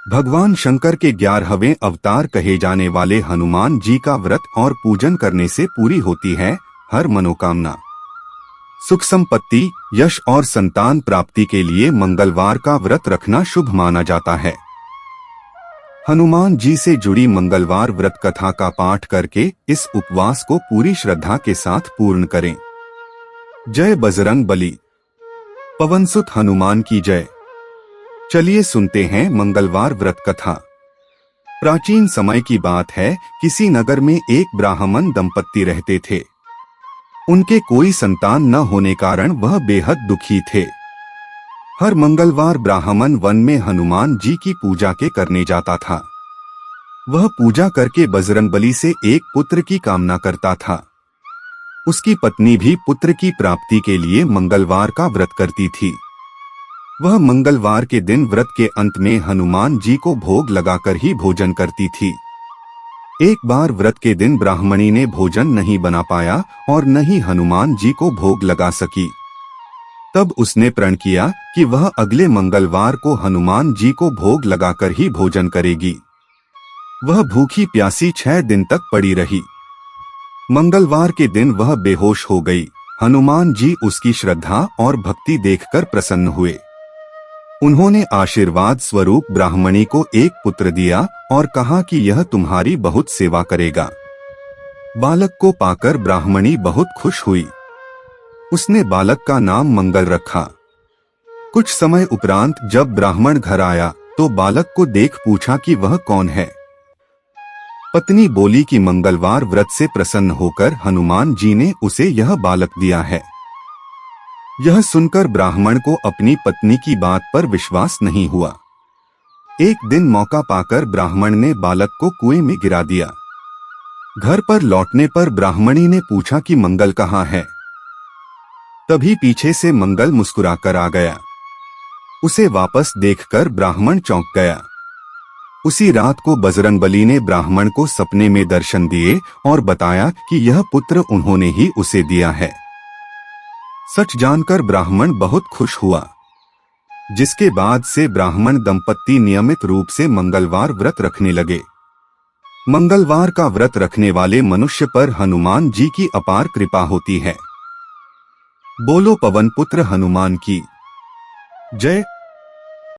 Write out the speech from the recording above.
भगवान शंकर के 11वें अवतार कहे जाने वाले हनुमान जी का व्रत और पूजन करने से पूरी होती है हर मनोकामना। सुख संपत्ति, यश और संतान प्राप्ति के लिए मंगलवार का व्रत रखना शुभ माना जाता है। हनुमान जी से जुड़ी मंगलवार व्रत कथा का पाठ करके इस उपवास को पूरी श्रद्धा के साथ पूर्ण करें। जय बजरंग बली। पवनसुत हनुमान की जय। चलिए सुनते हैं मंगलवार व्रत कथा। प्राचीन समय की बात है, किसी नगर में एक ब्राह्मण दंपत्ति रहते थे। उनके कोई संतान न होने कारण वह बेहद दुखी थे। हर मंगलवार ब्राह्मण वन में हनुमान जी की पूजा के करने जाता था। वह पूजा करके बजरंगबली से एक पुत्र की कामना करता था। उसकी पत्नी भी पुत्र की प्राप्ति के लिए मंगलवार का व्रत करती थी। वह मंगलवार के दिन व्रत के अंत में हनुमान जी को भोग लगाकर ही भोजन करती थी। एक बार व्रत के दिन ब्राह्मणी ने भोजन नहीं बना पाया और न ही हनुमान जी को भोग लगा सकी। तब उसने प्रण किया कि वह अगले मंगलवार को हनुमान जी को भोग लगाकर ही भोजन करेगी। वह भूखी प्यासी 6 दिन तक पड़ी रही। मंगलवार के दिन वह बेहोश हो गई। हनुमान जी उसकी श्रद्धा और भक्ति देखकर प्रसन्न हुए। उन्होंने आशीर्वाद स्वरूप ब्राह्मणी को एक पुत्र दिया और कहा कि यह तुम्हारी बहुत सेवा करेगा। बालक को पाकर ब्राह्मणी बहुत खुश हुई। उसने बालक का नाम मंगल रखा। कुछ समय उपरांत जब ब्राह्मण घर आया तो बालक को देख पूछा कि वह कौन है। पत्नी बोली कि मंगलवार व्रत से प्रसन्न होकर हनुमान जी ने उसे यह बालक दिया है। यह सुनकर ब्राह्मण को अपनी पत्नी की बात पर विश्वास नहीं हुआ। एक दिन मौका पाकर ब्राह्मण ने बालक को कुएं में गिरा दिया। घर पर लौटने पर ब्राह्मणी ने पूछा कि मंगल कहाँ है। तभी पीछे से मंगल मुस्कुराकर आ गया। उसे वापस देखकर ब्राह्मण चौंक गया। उसी रात को बजरंगबली ने ब्राह्मण को सपने में दर्शन दिए और बताया कि यह पुत्र उन्होंने ही उसे दिया है। सच जानकर ब्राह्मण बहुत खुश हुआ, जिसके बाद से ब्राह्मण दंपत्ति नियमित रूप से मंगलवार व्रत रखने लगे। मंगलवार का व्रत रखने वाले मनुष्य पर हनुमान जी की अपार कृपा होती है। बोलो पवन पुत्र हनुमान की जय।